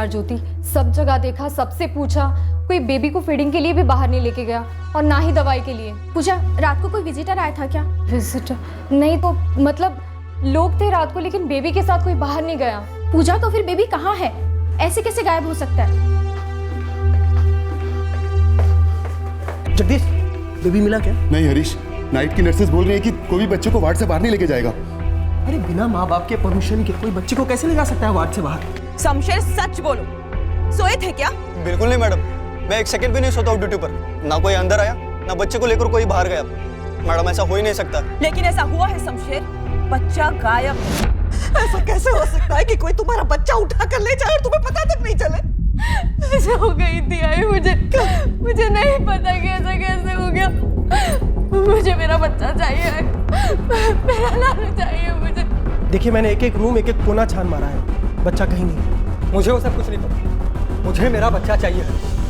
यार ज्योति, सब जगह देखा, सबसे पूछा, कोई बेबी को फीडिंग के लिए भी बाहर नहीं लेके गया और ना ही दवाई के लिए। पूजा, रात को कोई विजिटर आया था क्या? विजिटर नहीं तो मतलब लोग थे रात को, लेकिन बेबी के साथ कोई बाहर नहीं गया। पूजा, तो फिर बेबी कहाँ है? ऐसे कैसे गायब हो सकता है? जगदीश, बेबी मिला क्या? नहीं हरीश, नाइट की नर्सेस बोल रही है कि कोई भी बच्चे को वार्ड से बाहर नहीं लेके जाएगा। अरे बिना माँ बाप के परमिशन के कोई बच्चे को कैसे ले जा सकता है वार्ड से बाहर? शमशेर, सच बोलो, सोए थे क्या? बिल्कुल नहीं मैडम, मैं एक सेकंड भी नहीं सोता हूँ ड्यूटी पर। ना कोई अंदर आया, ना बच्चे को लेकर कोई बाहर गया। मैडम ऐसा हो ही नहीं सकता। लेकिन ऐसा हुआ है शमशेर, बच्चा गायब है। ऐसा कैसे हो सकता है कि कोई तुम्हारा बच्चा उठा कर ले जाए और तुम्हें पता तक नहीं चले? ऐसा हो गई थी आई, मुझे नहीं पता कि ऐसा कैसे हो गया। मुझे मेरा बच्चा चाहिए, मेरा लालू चाहिए मुझे। देखिए, मैंने एक एक रूम, एक एक कोना छान मारा है, बच्चा कहीं नहीं। मुझे वो सब कुछ नहीं पता, मुझे मेरा बच्चा चाहिए।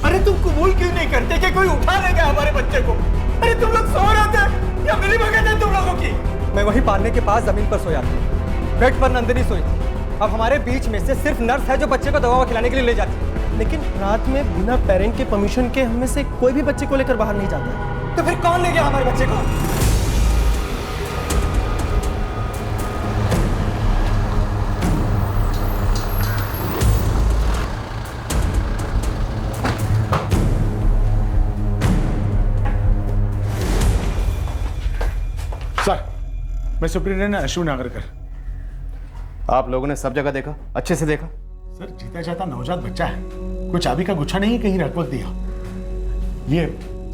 अरे तुम कबूल क्यों नहीं करते कि कोई उठा ले गया हमारे बच्चे को? अरे तुम लोग सो रहे थे या मिली भगत है तुम लोगों की? मैं वहीं पालने के पास जमीन पर सोया था, बेड पर नंदिनी सोई थी। अब हमारे बीच में से सिर्फ नर्स है जो बच्चे को दवा खिलाने के लिए ले जाती है। लेकिन रात में बिना पेरेंट के परमिशन के हम में से कोई भी बच्चे को लेकर बाहर नहीं जाता है। तो फिर कौन ले गया हमारे बच्चे को? सर, मैं सुप्रिंटेंडेंट अश्विन नागरकर। आप लोगों ने सब जगह देखा, अच्छे से देखा? सर, जीता जाता नवजात बच्चा है, कोई चाबी का गुच्छा नहीं कहीं रख दिया। ये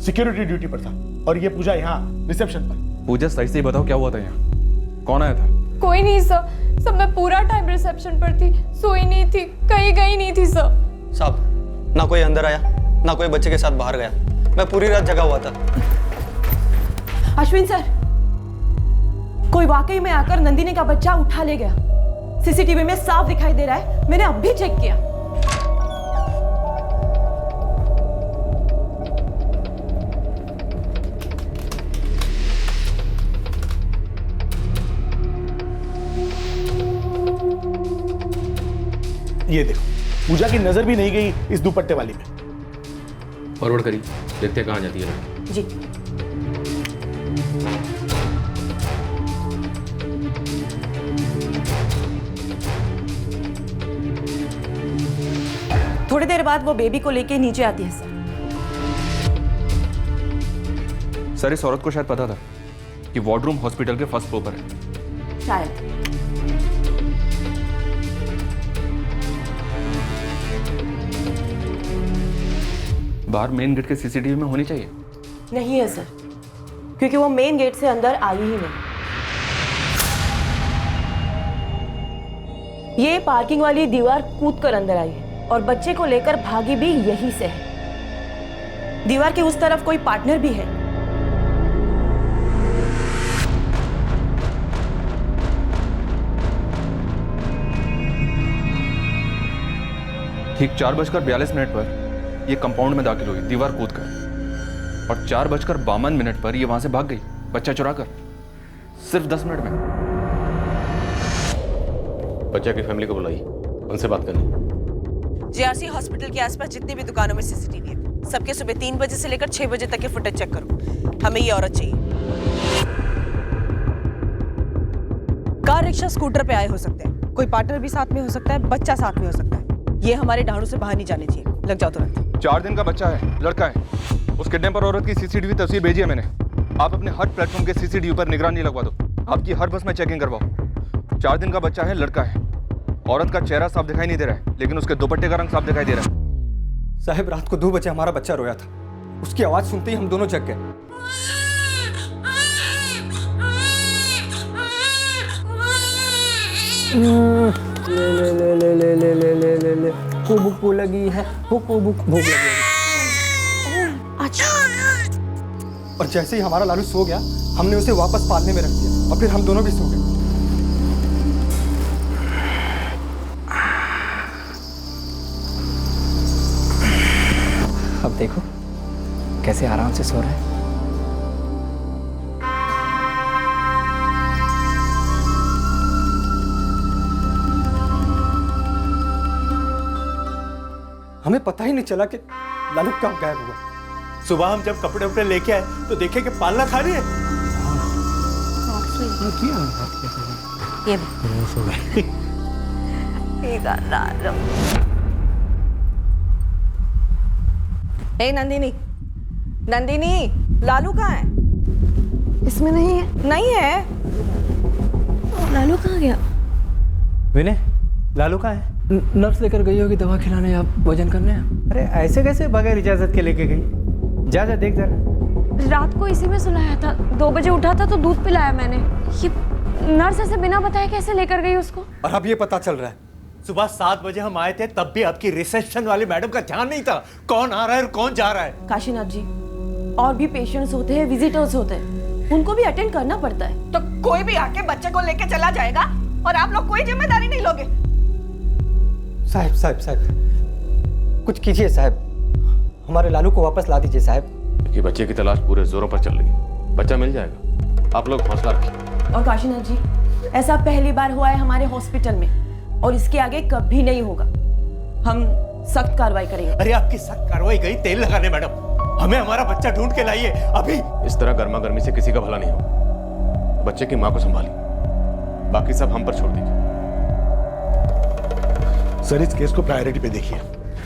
सिक्योरिटी ड्यूटी पर था और ये पूजा यहाँ रिसेप्शन पर। पूजा, सही से बताओ क्या हुआ था यहाँ? कौन आया था? कोई नहीं सर, मैं पूरा टाइम रिसेप्शन पर थी, सोई नहीं थी, कहीं गई नहीं थी सर। साहब, ना कोई अंदर आया, ना कोई बच्चे के साथ बाहर गया। मैं पूरी रात जगा हुआ था। अश्विन सर, कोई वाकई में आकर नंदिनी का बच्चा उठा ले गया। सीसीटीवी में साफ दिखाई दे रहा है, मैंने अब भी चेक किया। ये देखो, पूजा की नजर भी नहीं गई इस दुपट्टे वाली में। फॉरवर्ड करिए, देखते हैं कहाँ जाती है ना। जी। थोड़ी देर बाद वो बेबी को लेके नीचे आती है सर। सर, इस औरत को शायद पता था कि वार्डरूम हॉस्पिटल के फर्स्ट फ्लोर पर है। शायद। बाहर मेन गेट के सीसीटीवी में होनी चाहिए। नहीं है सर, क्योंकि वो मेन गेट से अंदर आई ही नहीं। ये पार्किंग वाली दीवार कूद कर अंदर आई है और बच्चे को लेकर भागी भी यहीं से है। दीवार के उस तरफ कोई पार्टनर भी है। ठीक 4:42 पर ये कंपाउंड में दाखिल हुई दीवार कूदकर, और 4:52 पर ये वहां से भाग गई बच्चा चुराकर, सिर्फ 10 मिनट में। बच्चा की फैमिली को बुलाई, उनसे बात करनी। जेआरसी हॉस्पिटल के आसपास जितने भी दुकानों में सीसीटीवी है, सबके सुबह 3 बजे से लेकर 6 बजे तक के फुटेज चेक करो। हमें ये औरत चाहिए। कार, रिक्शा, स्कूटर पे आए हो सकते हैं, कोई पार्टनर भी साथ में हो सकता है, बच्चा साथ में हो सकता है। ये हमारे ढाणों से बाहर नहीं जाने चाहिए। लग जाओ तुरंत। 4 दिन का बच्चा है, लड़का है। उस किडनैपर औरत की सीसीटीवी तस्वीर भेजी है मैंने। आप अपने हर प्लेटफॉर्म के सीसीटीवी पर निगरानी लगवा दो। आपकी हर बस में चेकिंग करवाओ। 4 दिन का बच्चा है, लड़का है। औरत का चेहरा साफ दिखाई नहीं दे रहा है, लेकिन उसके दुपट्टे का रंग साफ दिखाई दे रहा है। साहब, रात को 2 बजे हमारा बच्चा रोया था। उसकी आवाज सुनते ही हम दोनों जग गए। ले भूख लगी है, भूख लगी है। अच्छा। और जैसे ही हमारा लालू सो गया, हमने उसे वापस पालने में रख दिया और फिर हम दोनों भी सो गए। अब देखो कैसे आराम से सो रहा है। हमें पता ही नहीं चला कि लालू कब गायब हुआ। सुबह हम जब कपड़े उपड़े लेके आए तो देखे कि पालना खा रही है। ए नंदिनी, नंदिनी, लालू कहाँ है? इसमें नहीं है। नहीं है? लालू कहाँ गया? विनय, लालू कहाँ है? नर्स लेकर गई होगी दवा खिलाने या भोजन करने। अरे ऐसे कैसे बगैर इजाजत के लेके गई? जा जा देख जरा। रात को इसी में सुलाया था, 2 बजे उठा था तो दूध पिलाया मैंने। ये नर्स ऐसे बिना बताए कैसे लेकर गई उसको? और अब ये पता चल रहा है। सुबह 7 बजे हम आए थे, तब भी आपकी रिसेप्शन वाली मैडम का ध्यान नहीं था कौन आ रहा है और कौन जा रहा है। काशीनाथ जी, और भी पेशेंट्स होते हैं, विजिटर्स होते हैं, उनको भी अटेंड करना पड़ता है। तो कोई भी आके बच्चे को लेके चला जाएगा और आप लोग कोई जिम्मेदारी नहीं लोगे? साहब साहब साहब, कुछ कीजिए साहब, हमारे लालू को वापस ला दीजिए साहब। कि बच्चे की तलाश पूरे जोरों पर चल रही है, बच्चा मिल जाएगा, आप लोग हौसला रखिए। और काशीनाथ जी, ऐसा पहली बार हुआ है हमारे हॉस्पिटल में और इसके आगे कभी नहीं होगा। हम सख्त कार्रवाई करेंगे। अरे आपकी सख्त कार्रवाई गई तेल लगाने मैडम, हमें हमारा बच्चा ढूंढ के लाइए अभी। इस तरह गर्मा गर्मी से किसी का भला नहीं हो। बच्चे की माँ को संभालिए, बाकी सब हम पर छोड़ दीजिए। सर इस केस को प्रायोरिटी पे देखिए,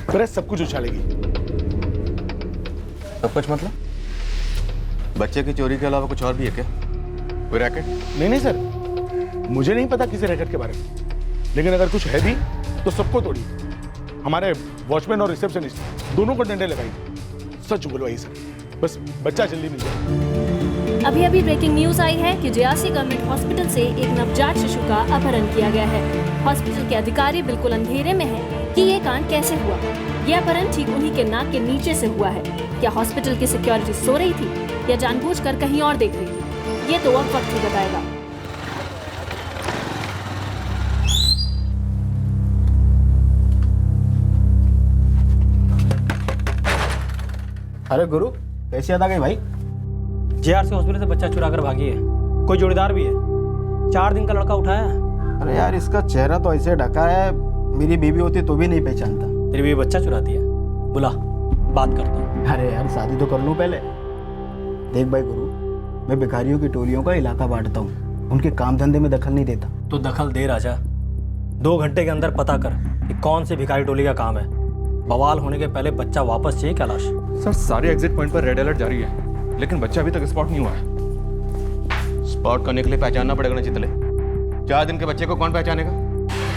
प्रेस सब कुछ उछालेगी। सब कुछ मतलब? बच्चे की चोरी के अलावा कुछ और भी है क्या? कोई रैकेट? नहीं सर, मुझे नहीं पता किसी रैकेट के बारे में, लेकिन अगर कुछ है भी तो सबको तोड़ी। हमारे वॉचमैन और रिसेप्शनिस्ट दोनों को डंडे लगाई। सच बुलवाई सर, बस बच्चा जल्दी मिल जाए। अभी अभी ब्रेकिंग न्यूज आई है कि जेआरसी गवर्नमेंट हॉस्पिटल से एक नवजात शिशु का अपहरण किया गया है। हॉस्पिटल के अधिकारी बिल्कुल अंधेरे में हैं कि ये कांड कैसे हुआ। ये अपहरण ठीक उन्हीं के नाक के नीचे से हुआ है। क्या हॉस्पिटल की सिक्योरिटी सो रही थी या जानबूझकर कहीं और देख रही थी, ये तो अब वक्त ही बताएगा। अरे गुरु, कैसी याद आ गई भाई? जेआरसी हॉस्पिटल से बच्चा चुरा कर भागी है, कोई जोड़ीदार भी है। 4 दिन का लड़का उठाया। अरे यार, इसका चेहरा तो ऐसे ढका है, मेरी बीवी होती तो भी नहीं पहचानता। तेरी बीवी बच्चा चुराती है? बुला, बात करता हूँ। अरे यार, शादी तो कर लूँ पहले। देख भाई गुरु, मैं भिखारियों की टोलियों का इलाका बांटता हूँ, उनके काम धंधे में दखल नहीं देता। तो दखल दे राजा। 2 घंटे के अंदर पता कर कि कौन सी भिखारी टोली का काम है। बवाल होने के पहले बच्चा वापस चाहिए कैलाश। सर सारे एग्जिट पॉइंट पर रेड अलर्ट जारी है, लेकिन बच्चा अभी तक स्पॉट नहीं हुआ है। स्पॉट करने के लिए पहचानना पड़ेगा ना चितले। 4 दिन के बच्चे को कौन पहचानेगा?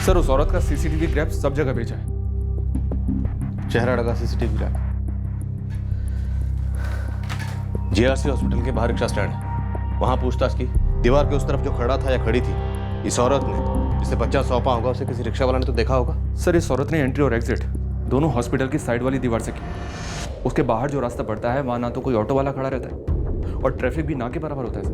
सर उस औरत का सीसीटीवी ग्रैब सब जगह भेजा है। चेहरा लगा सीसीटीवी ग्रैब। जेआरसी हॉस्पिटल के बाहर रिक्शा स्टैंड है, वहां पूछताछ की। दीवार के उस तरफ जो खड़ा था या खड़ी थी, इस औरत ने जिसे बच्चा सौंपा होगा उसे किसी रिक्शा वाला ने तो देखा होगा। सर इस औरत ने एंट्री और एग्जिट दोनों हॉस्पिटल की साइड वाली दीवार से की। उसके बाहर जो रास्ता पड़ता है वहां ना तो कोई ऑटो वाला खड़ा रहता है और ट्रैफिक भी ना के बराबर होता है। सर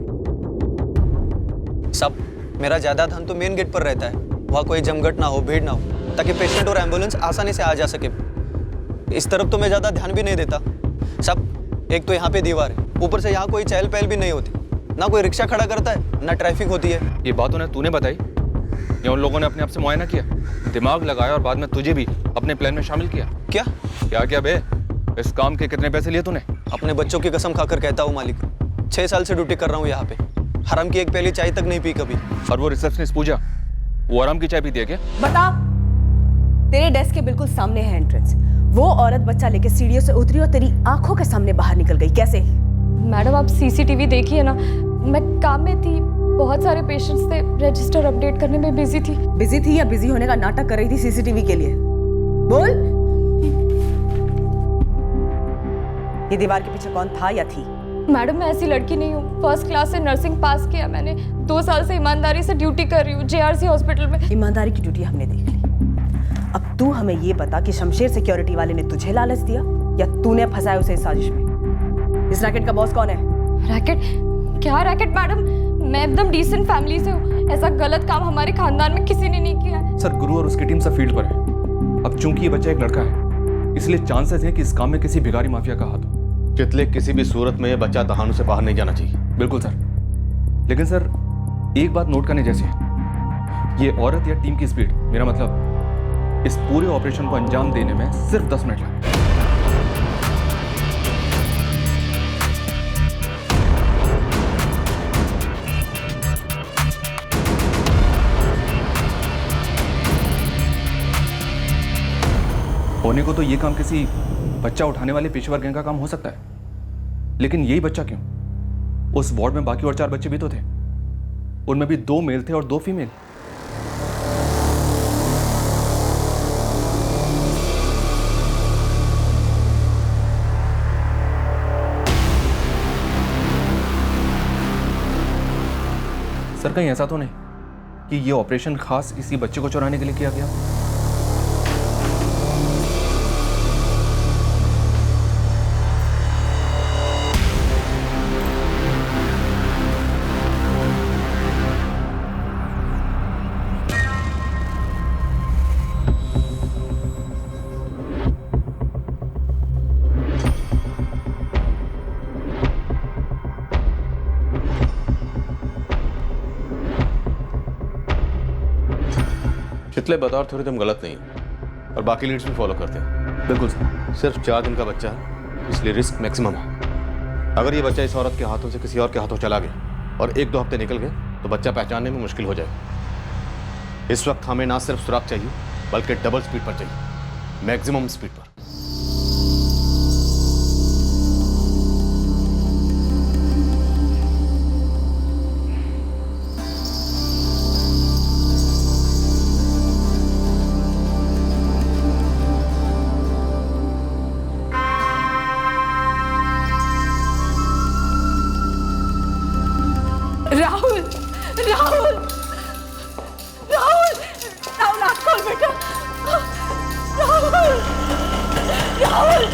सब मेरा ज़्यादा ध्यान तो मेन गेट पर रहता है, वहाँ कोई जमघट ना हो, भीड़ ना हो, ताकि पेशेंट और एम्बुलेंस आसानी से आ जा सके। इस तरफ तो मैं ज़्यादा ध्यान भी नहीं देता। सब एक तो यहाँ पे दीवार है, ऊपर से यहाँ कोई चहल पहल भी नहीं होती, ना कोई रिक्शा खड़ा करता है, ना ट्रैफिक होती है। ये बात उन्हें तूने बताई या उन लोगों ने अपने आप से मुआयना किया, दिमाग लगाया और बाद में तुझे भी अपने प्लान में शामिल किया? क्या क्या क्या बे? इस काम के कितने पैसे लिए तूने? अपने बच्चों की कसम खाकर कहता हूँ मालिक, 6 साल से ड्यूटी कर रहा हूँ यहाँ पे। हराम की एक पहली चाय तक नहीं पी कभी। और वो रिसेप्शनिस्ट पूजा, वो आराम की चाय पीती है क्या? बता, तेरे डेस्क के बिल्कुल सामने है एंट्रेंस। वो औरत बच्चा लेके सीढ़ियों से उतरी और तेरी आंखों के सामने बाहर निकल गई, कैसे? मैडम आप सीसीटीवी देखिए ना, मैं काम में थी, बहुत सारे पेशेंट्स थे, रजिस्टर अपडेट करने में बिजी थी। बिजी थी या बिजी होने का नाटक कर रही थी सीसीटीवी के लिए? बोल। ये दीवार के पीछे कौन था या थी? मैडम मैं ऐसी लड़की नहीं हूँ, फर्स्ट क्लास से नर्सिंग पास किया मैंने, 2 साल से ईमानदारी से ड्यूटी कर रही हूँ जेआरसी हॉस्पिटल में। ईमानदारी की ड्यूटी हमने देख ली। अब तू हमें ये बता कि शमशेर सिक्योरिटी वाले ने तुझे लालच दिया या तूने फंसाया उसे इस साजिश में? इस रैकेट का बॉस कौन है? रैकेट? क्या रैकेट मैडम? मैं एकदम डिसेंट फैमिली से हूँ, ऐसा गलत काम हमारे खानदान में किसी ने नहीं किया है। सर गुरु और उसकी टीम सब फील्ड पर है। अब चूंकि ये बच्चा एक लड़का है, इसलिए चांसेस है कि इस काम में किसी भिखारी माफिया का हाथ हो। चितले, किसी भी सूरत में ये बच्चा दहानों से बाहर नहीं जाना चाहिए। बिल्कुल सर, लेकिन सर एक बात नोट करने जैसी है, ये औरत या टीम की स्पीड, मेरा मतलब इस पूरे ऑपरेशन को अंजाम देने में सिर्फ 10 मिनट लगे। होने को तो ये काम किसी बच्चा उठाने वाले पेशेवर गैंग का काम हो सकता है, लेकिन यही बच्चा क्यों? उस वार्ड में बाकी और 4 बच्चे भी तो थे, उनमें भी 2 मेल थे और 2 फीमेल। सर कहीं ऐसा तो नहीं कि ये ऑपरेशन खास इसी बच्चे को चुराने के लिए किया गया? चितले बतौर थोड़ी तुम गलत नहीं है और बाकी लीड्स भी फॉलो करते हैं। बिल्कुल सर। सिर्फ 4 दिन का बच्चा है, इसलिए रिस्क मैक्सिमम है। अगर ये बच्चा इस औरत के हाथों से किसी और के हाथों चला गया और 1-2 हफ्ते निकल गए तो बच्चा पहचानने में मुश्किल हो जाएगा। इस वक्त हमें ना सिर्फ सुराग चाहिए बल्कि डबल स्पीड पर चाहिए, मैक्सिमम स्पीड पर। राहुल राहुल राहुल राहुल आँख खोल बेटा। राहुल राहुल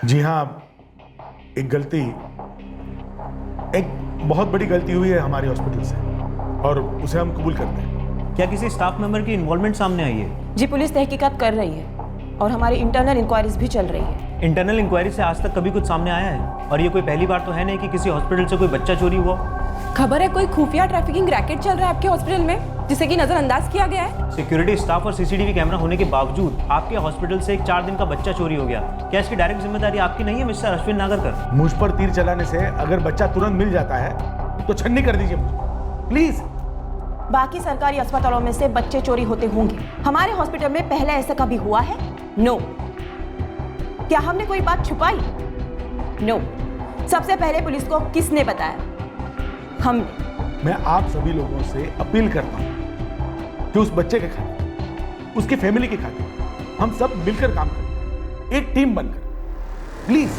जी हाँ, एक गलती, एक बहुत बड़ी गलती हुई है हमारे हॉस्पिटल से और उसे हम कबूल करते हैं। क्या किसी स्टाफ मेंबर की इन्वॉल्वमेंट सामने आई है? जी पुलिस तहकीकात कर रही है और हमारी इंटरनल इंक्वायरीज भी चल रही है। इंटरनल इंक्वायरी से आज तक कभी कुछ सामने आया है? और ये कोई पहली बार तो है नहीं कि किसी हॉस्पिटल से कोई बच्चा चोरी हुआ। खबर है कोई खुफिया ट्रैफिकिंग रैकेट चल रहा है आपके हॉस्पिटल में, जिसे कि नजरअंदाज किया गया है। सिक्योरिटी स्टाफ और सीसीटीवी कैमरा होने के बावजूद आपके हॉस्पिटल से एक 4 दिन का बच्चा चोरी हो गया। क्या इसकी डायरेक्ट जिम्मेदारी आपकी नहीं है मिस्टर अश्विन नागरकर? मुझ पर तीर चलाने से अगर बच्चा तुरंत मिल जाता है तो छन्नी कर दीजिए मुझे प्लीज। बाकी सरकारी अस्पतालों में से बच्चे चोरी होते होंगे, हमारे हॉस्पिटल में पहले ऐसा कभी हुआ है? नो। क्या हमने कोई बात छुपाई? नो। सबसे पहले पुलिस को किसने बताया? हमने। मैं आप सभी लोगों से अपील करता हूं कि उस बच्चे के खातिर, उसकी फैमिली के खातिर हम सब मिलकर काम करें, एक टीम बनकर, प्लीज।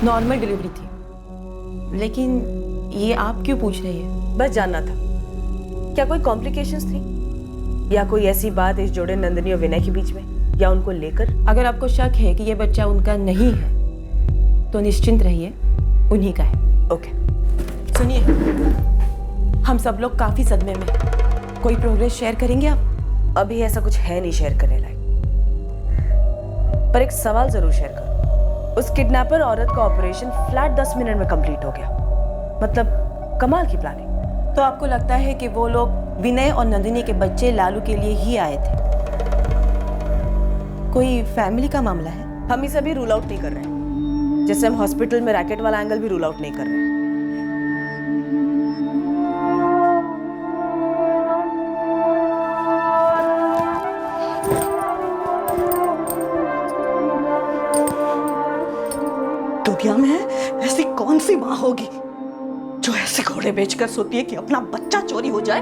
नॉर्मल डिलीवरी थी, लेकिन ये आप क्यों पूछ रही है? बस जानना था, क्या कोई कॉम्प्लिकेशंस थी या कोई ऐसी बात इस जोड़े नंदिनी और विनय के बीच में, या उनको लेकर? अगर आपको शक है कि ये बच्चा उनका नहीं है तो निश्चिंत रहिए, उन्हीं का है। ओके। सुनिए, हम सब लोग काफी सदमे में हैं। कोई प्रोग्रेस शेयर करेंगे आप? अभी ऐसा कुछ है नहीं शेयर करने लायक, पर एक सवाल जरूर शेयर करो। उस किडनैपर औरत का ऑपरेशन फ्लैट 10 मिनट में कंप्लीट हो गया, मतलब कमाल की प्लानिंग। तो आपको लगता है कि वो लोग विनय और नंदिनी के बच्चे लालू के लिए ही आए थे? कोई फैमिली का मामला है? हम इसे भी रूल आउट नहीं कर रहे हैं, जैसे हम हॉस्पिटल में रैकेट वाला एंगल भी रूल आउट नहीं कर रहे हैं। दुनिया में ऐसी कौन सी माँ होगी जो ऐसे घोड़े बेचकर सोती है कि अपना बच्चा चोरी हो जाए,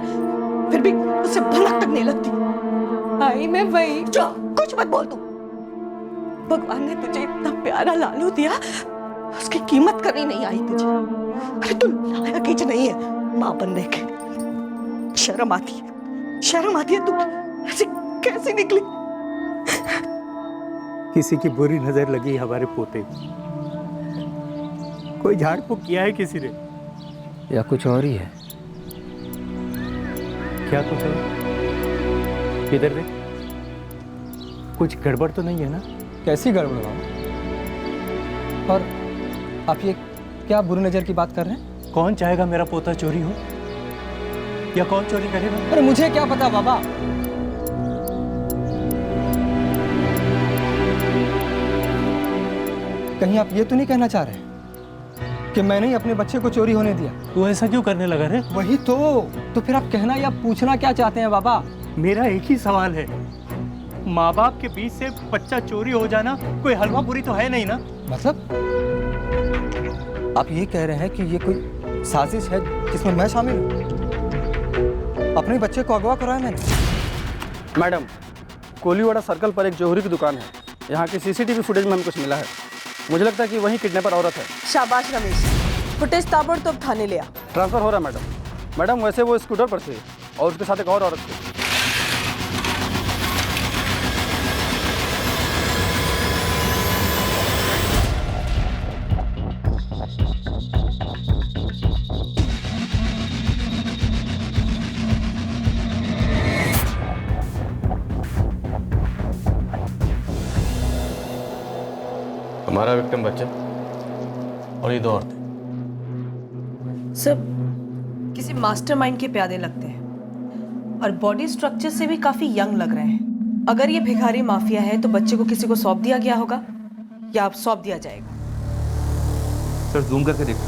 फिर भी उसे भनक तक नहीं लगती। आई मैं वही। जो कुछ मत बोल तू। भगवान ने तुझे इतना प्यारा लालू दिया, उसकी कीमत करनी नहीं आई तुझे। अरे तू लायक ही नहीं है माँ बनने के। शर्म आती है, शर्म आती है। तू ऐसे कैसे निकली? किसी की बुरी नजर लगी हमारे पोते को, कोई झाड़ फूक किया है किसी ने, या कुछ और ही है? क्या कुछ है? इधर देख, कुछ गड़बड़ तो नहीं है ना? कैसी गड़बड़ बाबा? और आप ये क्या बुरी नज़र की बात कर रहे हैं? कौन चाहेगा मेरा पोता चोरी हो, या कौन चोरी करेगा? अरे मुझे क्या पता बाबा। कहीं आप ये तो नहीं कहना चाह रहे कि मैंने ही अपने बच्चे को चोरी होने दिया? तू ऐसा क्यों करने लगा रे? वही तो फिर आप कहना या पूछना क्या चाहते हैं बाबा? मेरा एक ही सवाल है, माँ बाप के बीच से बच्चा चोरी हो जाना कोई हलवा पूरी तो है नहीं ना? मतलब आप ये कह रहे हैं कि ये कोई साजिश है जिसमें मैं शामिल हूँ? अपने बच्चे को अगवा कराया मैंने? मैडम, कोलीवाड़ा सर्कल पर एक जौहरी की दुकान है। यहाँ की सीसीटीवी फुटेज में हमें कुछ मिला है। मुझे लगता है कि वही किडनैपर औरत है। शाबाश रमेश, फुटेज ताबड़तोड़ थाने ले आ। ट्रांसफर हो रहा है मैडम। वैसे वो स्कूटर पर थे और उसके साथ एक और औरत थी। हमारा विक्टिम बच्चा और ये 2 औरतें। सब किसी मास्टरमाइंड के प्यादे लगते हैं और बॉडी स्ट्रक्चर से भी काफी यंग लग रहे हैं। अगर ये भिखारी माफिया है तो बच्चे को किसी को सौंप दिया गया होगा या अब सौंप दिया जाएगा? सर जूम करके देखो।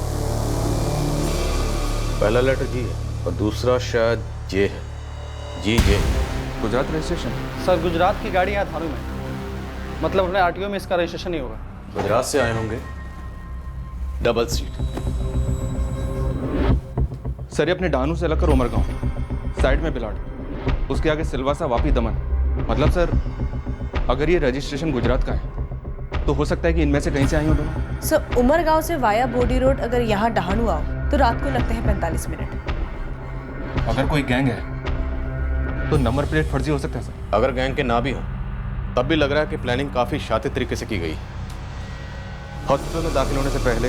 पहला लेटर जी है और दूसरा शायद जे है। जी जे। गुजरात रजिस्ट्रेशन? सर गुजरात की गाड़ी यहाँ थानों में, मतलब अपने आरटीओ में इसका रजिस्ट्रेशन नहीं होगा। गुजरात से आए होंगे, डबल सीट। सर ये अपने डानू से अलग कर उमरगांव, साइड में बिलाड़, उसके आगे सिलवासा, वापी, दमन। मतलब सर अगर ये रजिस्ट्रेशन गुजरात का है तो हो सकता है कि इनमें से कहीं से आई हो दोनों। सर उमरगांव से वाया बोडी रोड अगर यहाँ डहानू आओ तो रात को लगते हैं 45 मिनट। अगर कोई गैंग है तो नंबर प्लेट फर्जी हो सकता है सर। अगर गैंग के ना भी हो तब भी लग रहा है कि प्लानिंग काफी शातिर तरीके से की गई। हॉस्पिटल में दाखिल होने से पहले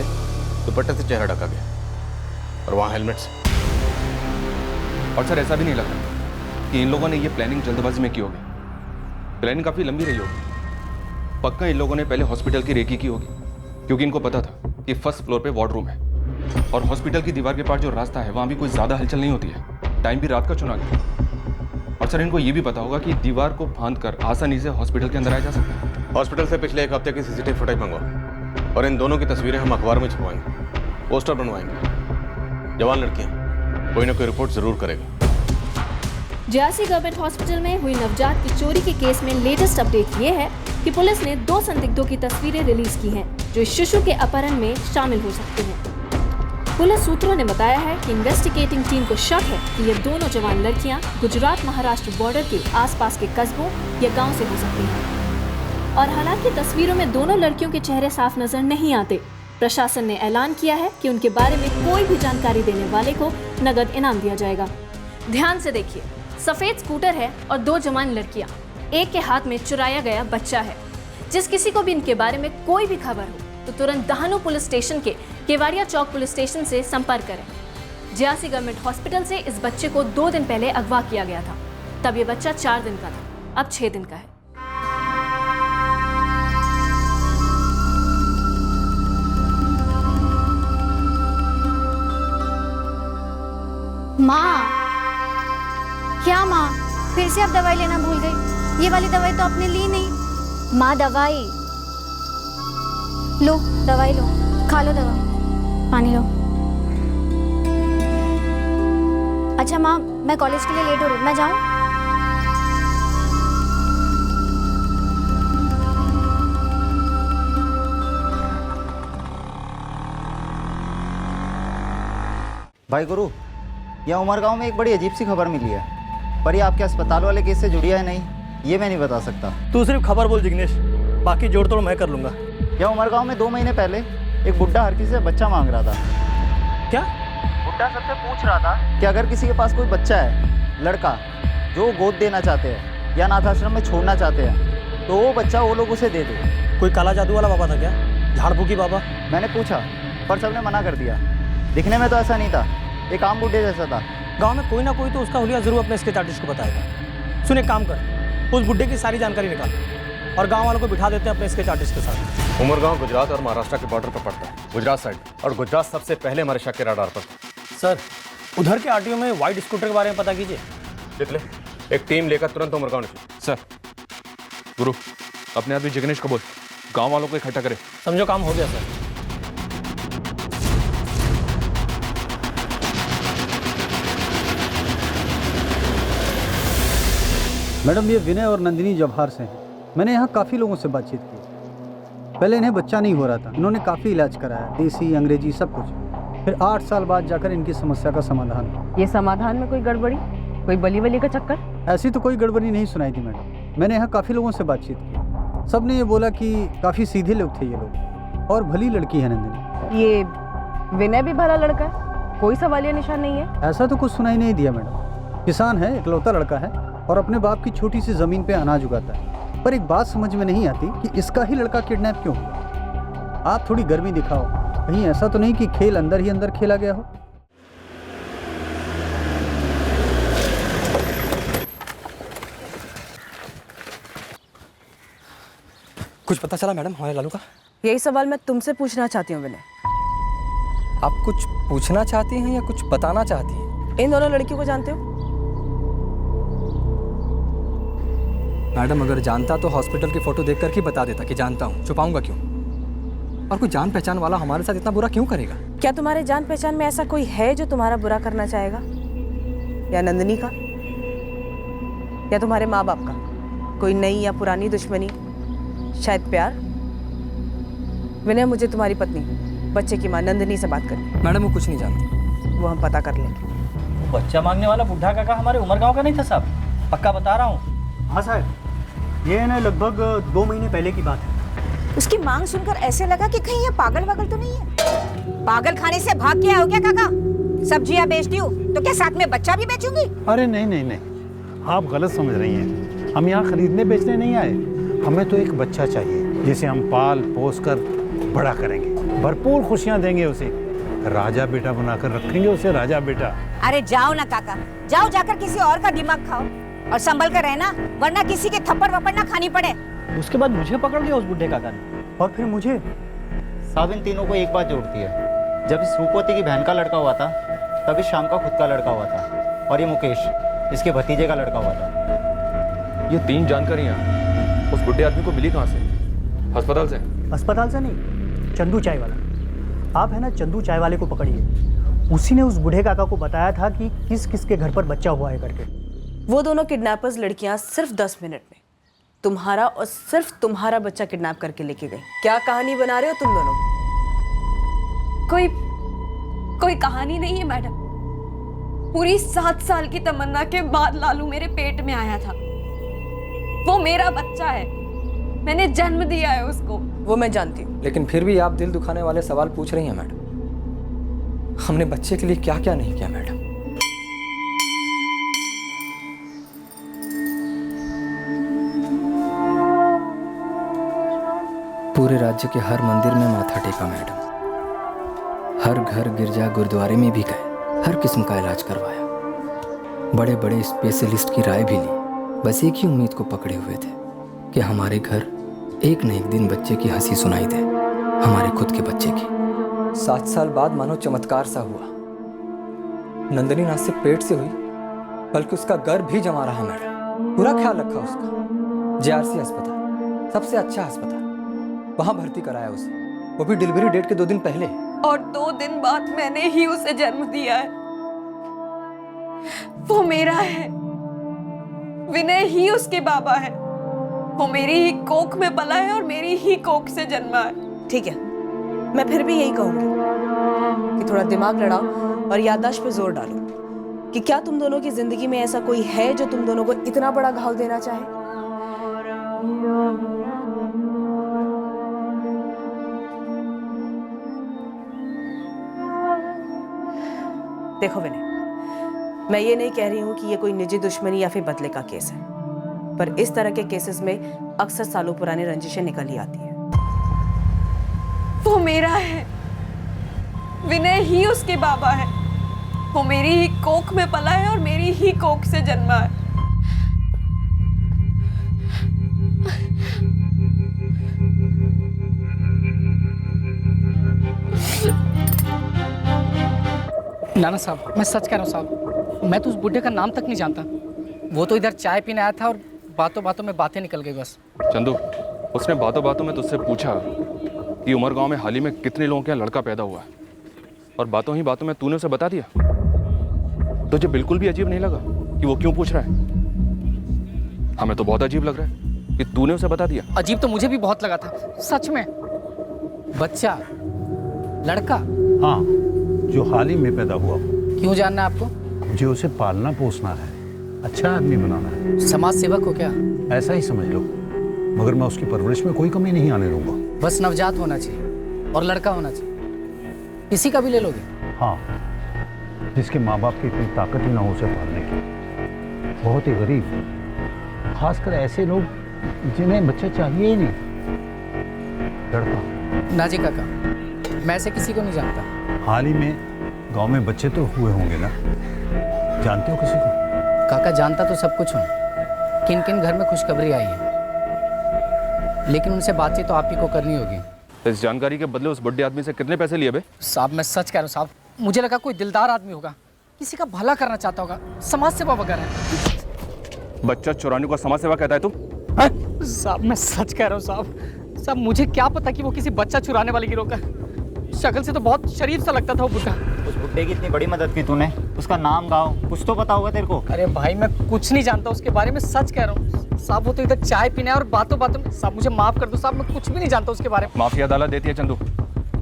दुपट्टे से चेहरा ढका गया और वहाँ हेलमेट से। और सर ऐसा भी नहीं लग रहा कि इन लोगों ने ये प्लानिंग जल्दबाजी में की होगी। प्लानिंग काफी लंबी रही होगी। पक्का इन लोगों ने पहले हॉस्पिटल की रेकी की होगी क्योंकि इनको पता था कि फर्स्ट फ्लोर पे वार्डरूम है और हॉस्पिटल की दीवार के पास जो रास्ता है वहाँ भी कोई ज्यादा हलचल नहीं होती है। टाइम भी रात का चुना गया। और सर इनको ये भी पता होगा कि दीवार को फांद कर आसानी से हॉस्पिटल के अंदर आया जा सकता है। हॉस्पिटल से पिछले 1 हफ्ते की सीसीटीवी फुटेज मंगवाओ और इन दोनों की तस्वीरें हम अखबार में छपवाएंगे, पोस्टर बनवाएंगे। जवान लड़कियां, कोई ना कोई रिपोर्ट जरूर करेगा। JRC गवर्नमेंट हॉस्पिटल में हुई नवजात की चोरी के केस में लेटेस्ट अपडेट ये है कि पुलिस ने 2 संदिग्धों की तस्वीरें रिलीज की हैं जो इस शिशु के अपहरण में शामिल हो सकते हैं। पुलिस सूत्रों ने बताया है कि इन्वेस्टिगेटिंग टीम को शक है कि ये दोनों जवान लड़कियां गुजरात महाराष्ट्र बॉर्डर के आसपास के कस्बों या गांव से हो सकती हैं। और हालांकि तस्वीरों में दोनों लड़कियों के चेहरे साफ नजर नहीं आते, प्रशासन ने ऐलान किया है कि उनके बारे में कोई भी जानकारी देने वाले को नगद इनाम दिया जाएगा। ध्यान से देखिए, सफेद स्कूटर है और 2 जवान लड़कियां, एक के हाथ में चुराया गया बच्चा है। जिस किसी को भी इनके बारे में कोई भी खबर हो तो तुरंत दहानू पुलिस स्टेशन के केवाड़िया चौक पुलिस स्टेशन से संपर्क करें। JRC गवर्नमेंट हॉस्पिटल से इस बच्चे को 2 दिन पहले अगवा किया गया था, तब ये बच्चा 4 दिन का था, अब 6 दिन का है। माँ, क्या माँ, फिर से आप दवाई लेना भूल गई? ये वाली दवाई तो आपने ली नहीं। माँ दवाई लो, दवाई लो, खा लो दवा, पानी लो। अच्छा माँ, मैं कॉलेज के लिए लेट हो रही हूँ, मैं जाऊँ? भाई गुरु, यहाँ उमरगांव में एक बड़ी अजीब सी खबर मिली है, पर ये आपके अस्पताल वाले केस से जुड़ी है नहीं, ये मैं नहीं बता सकता। तू सिर्फ खबर बोल जिग्नेश, बाकी जोड़ तोड़ मैं कर लूँगा। यहाँ उमरगांव में 2 महीने पहले एक बुड्ढा हर किसी से बच्चा मांग रहा था। क्या? बुड्ढा सबसे पूछ रहा था कि अगर किसी के पास कोई बच्चा है, लड़का, जो गोद देना चाहते हैं या अनाथ आश्रम में छोड़ना चाहते हैं, तो वो बच्चा वो लोग उसे दे दे। कोई काला जादू वाला बाबा था क्या? झाड़ फूकी बाबा? मैंने पूछा पर सबने मना कर दिया। दिखने में तो ऐसा नहीं था, एक आम बुड्ढे जैसा था, गांव में कोई ना कोई तो उसका हुलिया जरूर अपने स्केच आर्टिस्ट को बताएगा। सुन एक काम कर, उस बुड्ढे की सारी जानकारी निकाल और गांव वालों को बिठा देते हैं अपने स्केच आर्टिस्ट के साथ। उमरगांव गुजरात और महाराष्ट्र के बॉर्डर पर पड़ता है, गुजरात साइड, और गुजरात सबसे पहले हमारे शक के रडार पर। सर उधर के आरटीओ में व्हाइट स्कूटर के बारे में पता कीजिए। तितले, एक टीम लेकर तुरंत उमरगांव निकलो। सर। गुरु, अपने आदमी जिग्नेश को बोल गांव वालों को इकट्ठा करे। समझो काम हो गया सर। मैडम ये विनय और नंदिनी जवाहर से हैं। मैंने यहाँ काफ़ी लोगों से बातचीत की। पहले इन्हें बच्चा नहीं हो रहा था, इन्होंने काफ़ी इलाज कराया, देसी अंग्रेजी सब कुछ। फिर 8 साल बाद जाकर इनकी समस्या का समाधान हुआ। ये समाधान में कोई गड़बड़ी, कोई बली वली का चक्कर? ऐसी तो कोई गड़बड़ी नहीं सुनाई थी मैडम। मैंने यहाँ काफ़ी लोगों से बातचीत की, सब ने ये बोला कि काफ़ी सीधे लोग थे ये लोग, और भली लड़की है नंदिनी। ये विनय भी भला लड़का है, कोई सवालिया निशान नहीं है? ऐसा तो कुछ सुनाई नहीं दिया मैडम। किसान है, इकलौता लड़का है और अपने बाप की छोटी सी ज़मीन पे अनाज उगाता है। पर एक बात समझ में नहीं आती कि इसका ही लड़का किडनैप क्यों हुआ। आप थोड़ी गर्मी दिखाओ, कहीं ऐसा तो नहीं कि खेल अंदर ही अंदर खेला गया हो। कुछ पता चला मैडम हमारे लालू का? यही सवाल मैं तुमसे पूछना चाहती हूँ विनय। आप कुछ पूछना चाहती हैं या कुछ बताना चाहती हैं? इन दोनों लड़कियों को जानते हो? मैडम अगर जानता तो हॉस्पिटल की फोटो देखकर ही बता देता कि जानता हूँ, छुपाऊंगा क्यों? और कोई जान पहचान वाला हमारे साथ इतना बुरा क्यों करेगा? क्या तुम्हारे जान पहचान में ऐसा कोई है जो तुम्हारा बुरा करना चाहेगा? या नंदिनी का, या तुम्हारे माँ बाप का कोई नई या पुरानी दुश्मनी, शायद प्यार? विनय, मुझे तुम्हारी पत्नी, बच्चे की माँ नंदिनी से बात करनी। मैडम वो कुछ नहीं जानती। वो हम पता कर लेंगे। बच्चा मांगने वाला बुढ़ा काका हमारे उमरगांव का नहीं था साहब, पक्का बता रहा हूँ। हाँ साहब, ये है ना लगभग 2 महीने पहले की बात है। उसकी मांग सुनकर ऐसे लगा कि कहीं ये पागल वागल तो नहीं है। पागल खाने से भाग के आओ क्या काका? सब्जियां बेचती हूँ तो क्या साथ में बच्चा भी बेचूंगी? अरे नहीं नहीं नहीं, आप गलत समझ रही हैं। हम यहाँ खरीदने बेचने नहीं आए, हमें तो एक बच्चा चाहिए जिसे हम पाल पोस कर बड़ा करेंगे, भरपूर खुशियाँ देंगे उसे, राजा बेटा बनाकर रखेंगे उसे, राजा बेटा। अरे जाओ ना काका, जाओ जाकर किसी और का दिमाग खाओ और संभल कर रहना, वरना किसी के थप्पड़ वप्पड़ ना खानी पड़े। उसके बाद मुझे पकड़ लिया उस बुढ़े काका ने, और फिर मुझे। साहब इन तीनों को एक बात जोड़ती है, जब इस रूपवती की बहन का लड़का हुआ था तब इस शाम का खुद का लड़का हुआ था, और ये मुकेश इसके भतीजे का लड़का हुआ था। ये 3 जानकारियाँ उस बुढ़े आदमी को मिली कहाँ से? अस्पताल से? अस्पताल से नहीं, चंदू चाय वाला। आप है ना चंदू चाय वाले को पकड़िए, उसी ने उस बूढ़े काका को बताया था कि किस किस के घर पर बच्चा हुआ है करके। वो दोनों किडनैपर्स लड़कियां सिर्फ 10 मिनट में तुम्हारा और सिर्फ तुम्हारा बच्चा किडनैप करके लेके गई। क्या कहानी बना रहे हो तुम दोनों? कोई कहानी नहीं है मैडम। पूरी 7 साल की तमन्ना के बाद लालू मेरे पेट में आया था। वो मेरा बच्चा है, मैंने जन्म दिया है उसको। वो मैं जानती हूँ, लेकिन फिर भी आप दिल दुखाने वाले सवाल पूछ रही हैं मैडम। हमने बच्चे के लिए क्या क्या नहीं किया मैडम। पूरे राज्य के हर मंदिर में माथा टेका मैडम, हर घर गिरजा गुरुद्वारे में भी गए, हर किस्म का इलाज करवाया, बड़े बड़े स्पेशलिस्ट की राय भी ली। बस एक ही उम्मीद को पकड़े हुए थे कि हमारे घर एक न एक दिन बच्चे की हंसी सुनाई दे, हमारे खुद के बच्चे की। 7 साल बाद मानो चमत्कार सा हुआ। नंदिनी ना सिर्फ पेट से हुई बल्कि उसका गर्भ भी जमा रहा मैडम। पूरा ख्याल रखा उसका। JRC अस्पताल, सबसे अच्छा अस्पताल, वहां भर्ती कराया उसे, वो भी डिलीवरी डेट के 2 दिन पहले। और 2 दिन बाद मैंने ही उसे जन्म दिया है। वो मेरा है, विनय ही उसके बाबा है। वो मेरी ही कोख में पला है और मेरी ही कोख से जन्मा है। ठीक है, मैं फिर भी यही कहूंगी कि थोड़ा दिमाग लड़ाओ और याददाश्त पे जोर डालो कि क्या तुम दोनों की जिंदगी में ऐसा कोई है जो तुम दोनों को इतना बड़ा घाव देना चाहे? देखो विनय, मैं ये नहीं कह रही हूं कि ये कोई निजी दुश्मनी या फिर बदले का केस है, पर इस तरह के केसेस में अक्सर सालों पुरानी रंजिशें निकल ही आती हैं। वो मेरा है, विनय ही उसके बाबा है। वो मेरी ही कोख में पला है और मेरी ही कोख से जन्मा है। नाना साहब, मैं सच कह रहा हूँ साहब, मैं तो उस बुढ़े का नाम तक नहीं जानता। वो तो इधर चाय पीने आया था और बातों बातों में बातें निकल गई बस। चंदू, उसने बातों बातों में तुझसे पूछा कि उमरगांव में हाल ही में कितने लोगों के यहाँ लड़का पैदा हुआ है, और बातों ही बातों में तूने उसे बता दिया। तुझे बिल्कुल भी अजीब नहीं लगा कि वो क्यों पूछ रहा है? हमें तो बहुत अजीब लग रहा है कि तूने उसे बता दिया। अजीब तो मुझे भी बहुत लगा था, सच में। बच्चा, लड़का? हाँ, जो हाल ही में पैदा हुआ। क्यों जानना है आपको? मुझे उसे पालना पोसना है, अच्छा आदमी बनाना है। समाज सेवक हो क्या? ऐसा ही समझ लो, मगर मैं उसकी परवरिश में कोई कमी नहीं आने दूंगा। बस नवजात होना चाहिए और लड़का होना चाहिए। किसी का भी ले लोगे? हाँ, जिसके माँ बाप की इतनी ताकत ही ना हो उसे पालने की। बहुत ही गरीब, खासकर ऐसे लोग जिन्हें बच्चा चाहिए ही नहीं। लड़का। ना जी काका, मैं ऐसे किसी को नहीं जानता। हाल ही में गांव में बच्चे तो हुए होंगे ना, जानते हो किसी को? काका जानता तो सब कुछ हूँ, किन किन घर में खुशखबरी आई है, लेकिन उनसे बातचीत तो आप ही को करनी होगी। इस जानकारी के बदले उस बड़े आदमी से कितने पैसे लिए बे? साहब मैं सच कह रहा हूँ साहब, मुझे लगा कोई दिलदार आदमी होगा, किसी का भला करना चाहता होगा, समाज सेवा वगैरह है। बच्चा चुराने को समाज सेवा कहता है तुम? साहब मैं सच कह रहा हूँ साहब, मुझे क्या पता कि वो किसी बच्चा चुराने वाले गिरोह का। शक्ल से तो बहुत शरीफ सा लगता था वो बुढ़ा। उस बुड्ढे की इतनी बड़ी मदद की तूने, उसका नाम गाँव कुछ तो पता होगा तेरे को। अरे भाई मैं कुछ नहीं जानता उसके बारे में, सच कह रहा हूँ साहब। वो तो इधर चाय पीने और बातों बातों में, साहब मुझे माफ कर दो साहब, मैं कुछ भी नहीं जानता उसके बारे में। माफी अदालत देती है चंदू,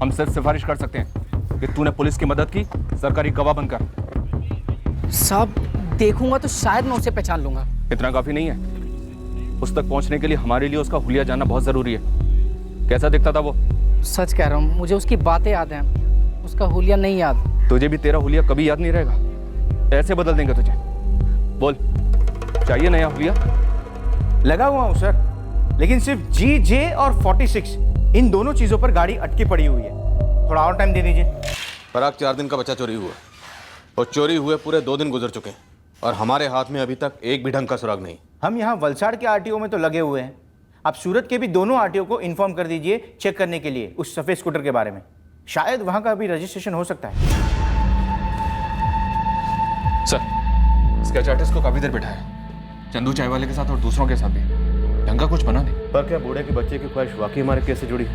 हम सिर्फ सिफारिश कर सकते हैं कि तूने पुलिस की मदद की सरकारी गवाह बनकर। साहब देखूंगा तो शायद मैं उसे पहचान लूंगा। इतना काफी नहीं है, उस तक पहुंचने के लिए हमारे लिए उसका हुलिया जानना बहुत जरूरी है। कैसा दिखता था वो? सच कह रहा हूँ, मुझे उसकी बातें याद हैं, उसका हुलिया नहीं याद। तुझे भी तेरा हुलिया कभी याद नहीं रहेगा, ऐसे बदल देंगे तुझे। बोल, चाहिए नया हुलिया? लगा हुआ हूँ सर, लेकिन सिर्फ GJ और 46 इन दोनों चीजों पर गाड़ी अटकी पड़ी हुई है। थोड़ा और टाइम दे दीजिए। पराग, 4 दिन का बच्चा चोरी हुआ और चोरी हुए पूरे 2 दिन गुजर चुके हैं और हमारे हाथ में अभी तक एक भी ढंग का सुराग नहीं। हम यहाँ वलसाड़ के RTO में तो लगे हुए हैं, आप सूरत के भी दोनों RTO को इन्फॉर्म कर दीजिए चेक करने के लिए उस सफ़ेद स्कूटर के बारे में। शायद वहाँ का भी रजिस्ट्रेशन हो सकता है। सर, स्केच आर्टिस्ट को काफी देर बैठाया, चंदू चाय वाले के साथ और दूसरों के साथ भी। ढंग का कुछ बना नहीं। पर क्या बूढ़े के बच्चे की ख्वाहिश वाकई हमारे केस से जुड़ी है?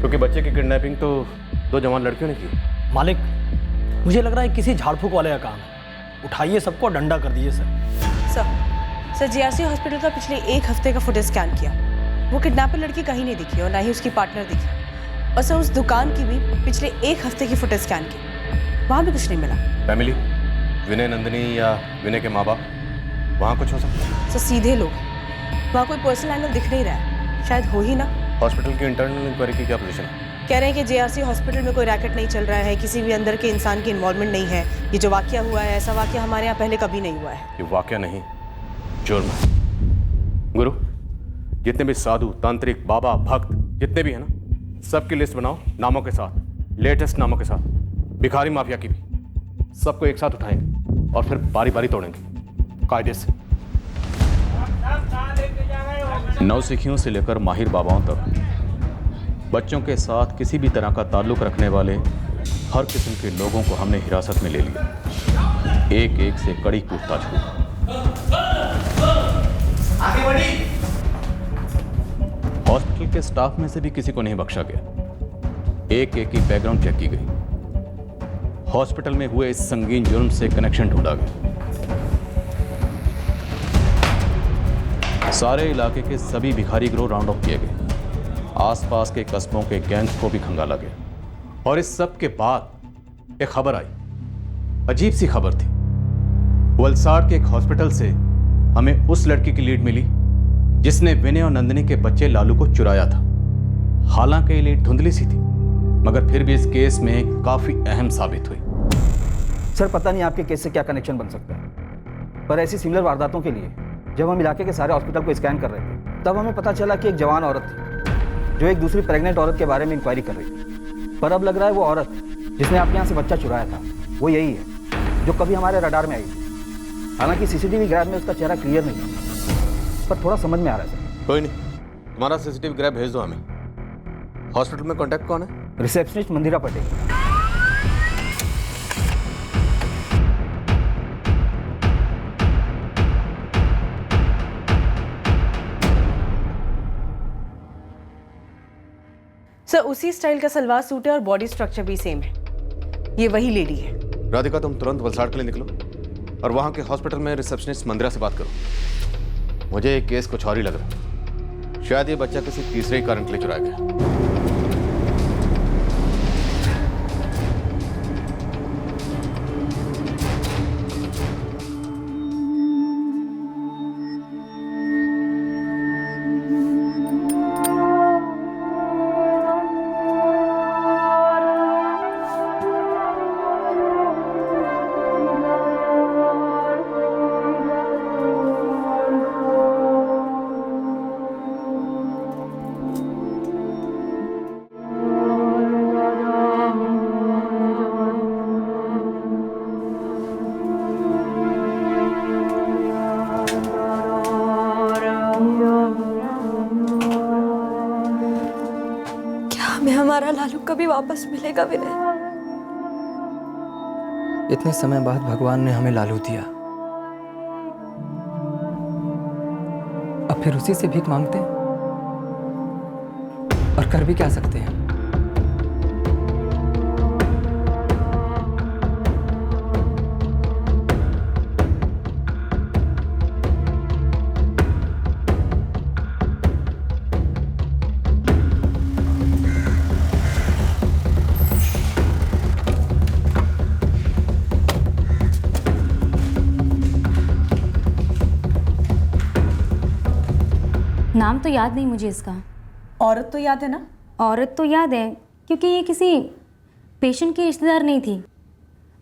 क्योंकि बच्चे की किडनैपिंग तो 2 जवान लड़कियों ने की। मालिक, मुझे लग रहा है किसी झाड़ फूक वाले का काम है। उठाइए सबको, डंडा कर दीजिए सर। सर GRC हॉस्पिटल का पिछले 1 हफ्ते का फुटेज स्कैन किया, वो किडनैपर लड़की कहीं नहीं दिखी और ना ही उसकी पार्टनर दिखी। और सर उस दुकान की भी पिछले 1 हफ्ते की फुटेज स्कैन की, वहाँ भी कुछ नहीं मिला। फैमिली, विनय नंदिनी या विनय के माँ बाप, वहाँ कुछ हो सकता है? सर सीधे लोग, वहाँ कोई पर्सनल एंगल दिख नहीं रहा है, शायद हो ही ना। हॉस्पिटल की इंटरनल इंक्वायरी की क्या पोजीशन है? कह रहे हैं कि JRC हॉस्पिटल में कोई रैकेट नहीं चल रहा है, किसी भी अंदर के इंसान की इन्वॉल्वमेंट नहीं है। ये जो वाकया हुआ है, ऐसा वाकया हमारे यहाँ पहले कभी नहीं हुआ है। ये वाकया नहीं, जुर्म है। गुरु, जितने भी साधु, तांत्रिक, बाबा, भक्त जितने भी हैं ना, सबकी लिस्ट बनाओ नामों के साथ, लेटेस्ट नामों के साथ, भिखारी माफिया की भी। सबको एक साथ उठाएंगे और फिर बारी बारी तोड़ेंगे कायदे से। नौसिखियों से लेकर माहिर बाबाओं तक बच्चों के साथ किसी भी तरह का ताल्लुक रखने वाले हर किस्म के लोगों को हमने हिरासत में ले लिया। एक एक से कड़ी पूछताछ हुई। हॉस्पिटल के स्टाफ में से भी किसी को नहीं बख्शा गया। एक एक की बैकग्राउंड चेक की गई। हॉस्पिटल में हुए इस संगीन जुर्म से कनेक्शन ढूंढा गया। सारे इलाके के सभी भिखारी गिरोह राउंड ऑफ किए गए। आसपास के कस्बों के गैंग्स को भी खंगाला गया। और इस सब के बाद एक खबर आई, अजीब सी खबर थी। वलसाड़ के एक हॉस्पिटल से हमें उस लड़की की लीड मिली जिसने विनय और नंदिनी के बच्चे लालू को चुराया था। हालांकि ये लीड धुंधली सी थी, मगर फिर भी इस केस में काफी अहम साबित हुई। सर पता नहीं आपके केस से क्या कनेक्शन बन सकता है, पर ऐसी सिमिलर वारदातों के लिए जब हम इलाके के सारे हॉस्पिटल को स्कैन कर रहे थे, तब हमें पता चला कि एक जवान औरत थी जो एक दूसरी प्रेग्नेंट औरत के बारे में इंक्वायरी कर रही थी। पर अब लग रहा है वो औरत जिसने आपके यहाँ से बच्चा चुराया था वो यही है। जो कभी हमारे रडार में आई थी। हालांकि सीसीटीवी ग्रैब में उसका चेहरा क्लियर नहीं है, पर थोड़ा समझ में आ रहा है सर। कोई नहीं, तुम्हारा सीसीटीवी ग्रैब भेज दो हमें। हॉस्पिटल में कॉन्टैक्ट कौन है? रिसेप्शनिस्ट मंदिरा पटेल। सर उसी स्टाइल का सलवार सूट है और बॉडी स्ट्रक्चर भी सेम है। ये वही लेडी है। राधिका, तुम तुरंत वलसाड़ के लिए निकलो और वहां के हॉस्पिटल में रिसेप्शनिस्ट मंदिरा से बात करो। मुझे एक केस कुछ और ही लग रहा है। शायद ये बच्चा किसी तीसरे ही कारण के लिए चुराया गया। हमारा लालू कभी वापस मिलेगा विनय? इतने समय बाद भगवान ने हमें लालू दिया, अब फिर उसी से भीख मांगते हैं? और कर भी क्या सकते हैं? नाम तो याद नहीं मुझे इसका। औरत तो याद है ना? औरत तो याद है, क्योंकि ये किसी पेशेंट की रिश्तेदार नहीं थी।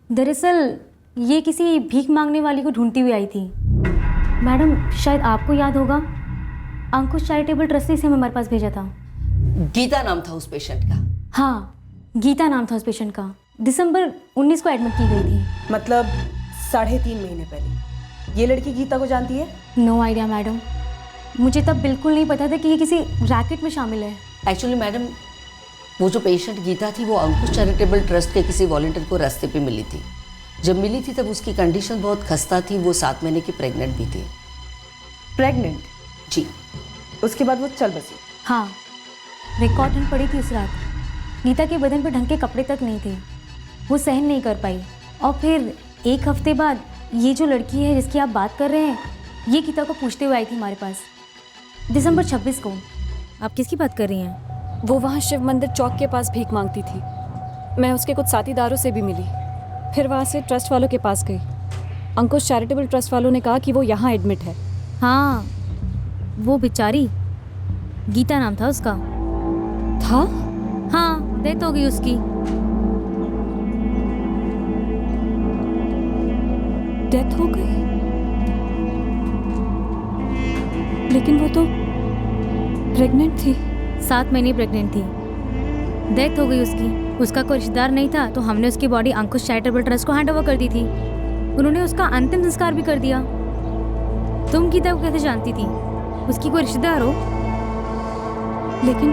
दरअसल ये किसी भीख मांगने वाली को ढूंढती हुई आई थी। मैडम शायद आपको याद होगा, अंकुश चैरिटेबल ट्रस्ट ने इसे हमारे पास भेजा था। गीता नाम था उस पेशेंट का? हाँ, गीता नाम था उस पेशेंट का। दिसंबर 19 को एडमिट की गई थी। मतलब 3.5 महीने पहले। ये लड़की गीता को जानती है? नो आइडिया मैडम, मुझे तब बिल्कुल नहीं पता था कि ये किसी रैकेट में शामिल है। एक्चुअली मैडम, वो जो पेशेंट गीता थी वो अंकुश चैरिटेबल ट्रस्ट के किसी वॉलंटियर को रास्ते पे मिली थी। जब मिली थी तब उसकी कंडीशन बहुत खस्ता थी, वो 7 महीने की प्रेग्नेंट भी थी। प्रेग्नेंट? जी। उसके बाद वो चल बसी? हाँ, रिकॉर्ड ठंड पड़ी थी उस रात। गीता के बदन पर ढंग के कपड़े तक नहीं थे, वो सहन नहीं कर पाई। और फिर 1 हफ्ते बाद ये जो लड़की है जिसकी आप बात कर रहे हैं, ये गीता को पूछते हुए आई थी हमारे पास दिसंबर 26 को। आप किसकी बात कर रही हैं? वो वहाँ शिव मंदिर चौक के पास भीख मांगती थी। मैं उसके कुछ साथीदारों से भी मिली, फिर वहाँ से ट्रस्ट वालों के पास गई। अंकुश चैरिटेबल ट्रस्ट वालों ने कहा कि वो यहाँ एडमिट है। हाँ, वो बेचारी, गीता नाम था उसका। था? हाँ, डेथ हो गई उसकी। डेथ हो गई? लेकिन वो तो प्रेग्नेंट थी। 7 महीने प्रेग्नेंट थी। डेथ हो गई उसकी। उसका कोई रिश्तेदार नहीं था, तो हमने उसकी बॉडी अंकुश चैरिटेबल ट्रस्ट को हैंड ओवर कर दी थी। उन्होंने उसका अंतिम संस्कार भी कर दिया। तुम गीता को कैसे जानती थी? उसकी कोई रिश्तेदार हो? लेकिन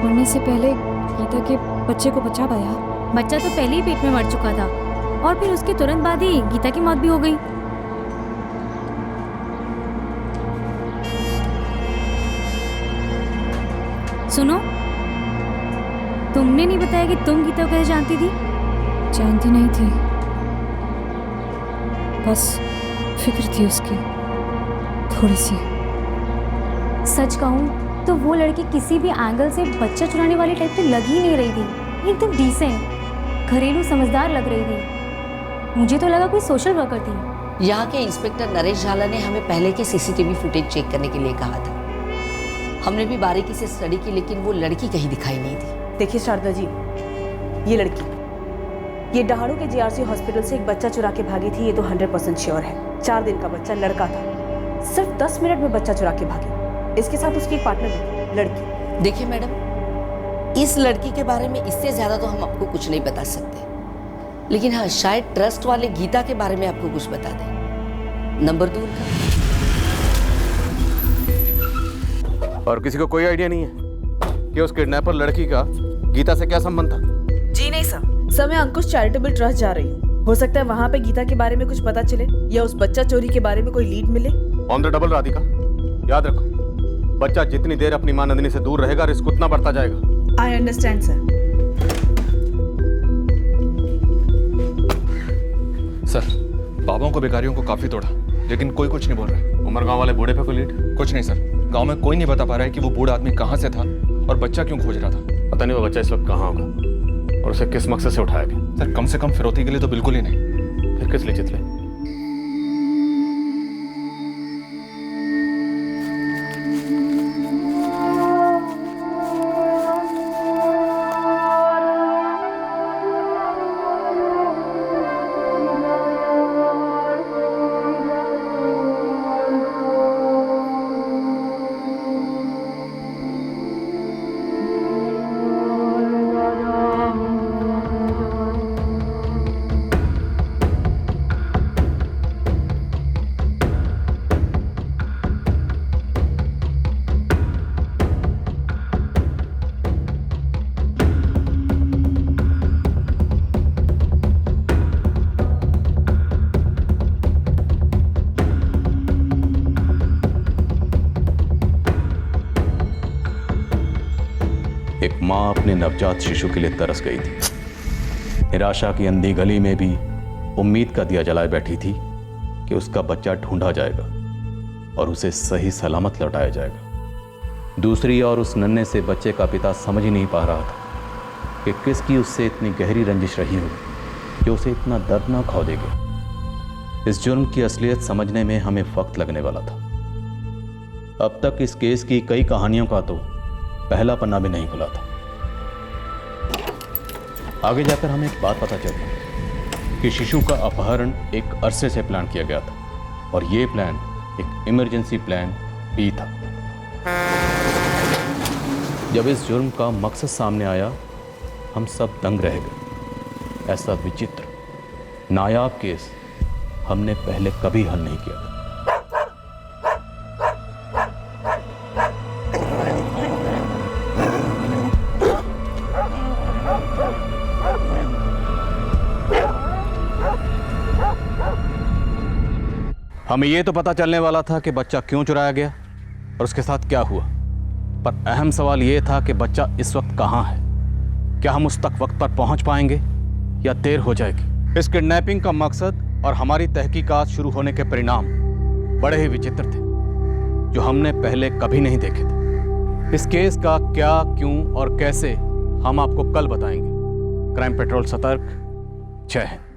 मरने से पहले गीता के बच्चे को बचा पाया। बच्चा तो पहले ही पेट में मर चुका था, और फिर उसके तुरंत बाद ही गीता की मौत भी हो गई। सुनो, तुमने नहीं बताया कि तुम गीता को कैसे जानती थी? जानती नहीं थी, बस फिक्र थी उसकी थोड़ी सी। सच कहूँ तो वो लड़की किसी भी एंगल से बच्चा चुराने वाली टाइप तो लग ही नहीं रही थी। एकदम डिसेंट, घरेलू समझदार लग रही थी। मुझे तो लगा कोई सोशल वर्कर थी। यहाँ के इंस्पेक्टर नरेश झाला ने हमें पहले के सीसीटीवी फुटेज चेक करने के लिए कहा था। हमने भी बारीकी से स्टडी की, लेकिन वो लड़की कहीं दिखाई नहीं थी। देखिए शारदा जी, ये लड़की, ये डहाड़ू के जीआरसी हॉस्पिटल से एक बच्चा चुरा के भागी थी, ये तो 100% श्योर है। 4 दिन का बच्चा, लड़का था। सिर्फ 10 मिनट में बच्चा चुरा के भागी। इसके साथ उसकी एक पार्टनर भी, लड़की। देखिए मैडम, इस लड़की के बारे में इससे ज्यादा तो हम आपको कुछ नहीं बता सकते। लेकिन हाँ, शायद ट्रस्ट वाले गीता के बारे में आपको कुछ बता दें। नंबर 2 उनका। और किसी को कोई आइडिया नहीं है कि उस किडनैपर लड़की का गीता से क्या संबंध था? जी नहीं सर, मैं अंकुश चैरिटेबल ट्रस्ट जा रही हूँ। हो सकता है वहाँ पे गीता के बारे में कुछ पता चले या उस बच्चा चोरी के बारे में कोई लीड मिले। ऑन द डबल राधिका, याद रखो, बच्चा जितनी देर अपनी मां नंदिनी से दूर रहेगा रिस्क उतना बढ़ता जाएगा। I understand sir. सर, बाबाओं को बेकारियों को काफी तोड़ा, लेकिन कोई कुछ नहीं बोल रहा है। उमर गांव वाले बूढ़े पे कोई लीड? कुछ नहीं सर, गांव में कोई नहीं बता पा रहा है कि वो बूढ़ा आदमी कहाँ से था और बच्चा क्यों खोज रहा था। पता नहीं वो बच्चा इस वक्त कहाँ होगा और उसे किस मकसद से उठाया गया। सर, कम से कम फिरौती के लिए तो बिल्कुल ही नहीं। फिर किस लिए चितले? एक मां अपने नवजात शिशु के लिए तरस गई थी। निराशा की अंधी गली में भी उम्मीद का दिया जलाए बैठी थी कि उसका बच्चा ढूंढा जाएगा और उसे सही सलामत लौटाया जाएगा। दूसरी ओर उस नन्हे से बच्चे का पिता समझ ही नहीं पा रहा था कि किसकी उससे इतनी गहरी रंजिश रही होगी कि उसे इतना दर्दनाक खो देगा। इस जुर्म की असलियत समझने में हमें वक्त लगने वाला था। अब तक इस केस की कई कहानियों का तो पहला पन्ना भी नहीं खुला था। आगे जाकर हमें एक बात पता चली कि शिशु का अपहरण एक अरसे से प्लान किया गया था और यह प्लान एक इमरजेंसी प्लान भी था। जब इस जुर्म का मकसद सामने आया हम सब दंग रह गए। ऐसा विचित्र नायाब केस हमने पहले कभी हल नहीं किया था। हमें यह तो पता चलने वाला था कि बच्चा क्यों चुराया गया और उसके साथ क्या हुआ, पर अहम सवाल यह था कि बच्चा इस वक्त कहां है। क्या हम उस तक वक्त पर पहुंच पाएंगे या देर हो जाएगी। इस किडनैपिंग का मकसद और हमारी तहकीकात शुरू होने के परिणाम बड़े ही विचित्र थे जो हमने पहले कभी नहीं देखे थे। इस केस का क्या, क्यों और कैसे हम आपको कल बताएंगे। क्राइम पेट्रोल सतर्क। जय हिंद।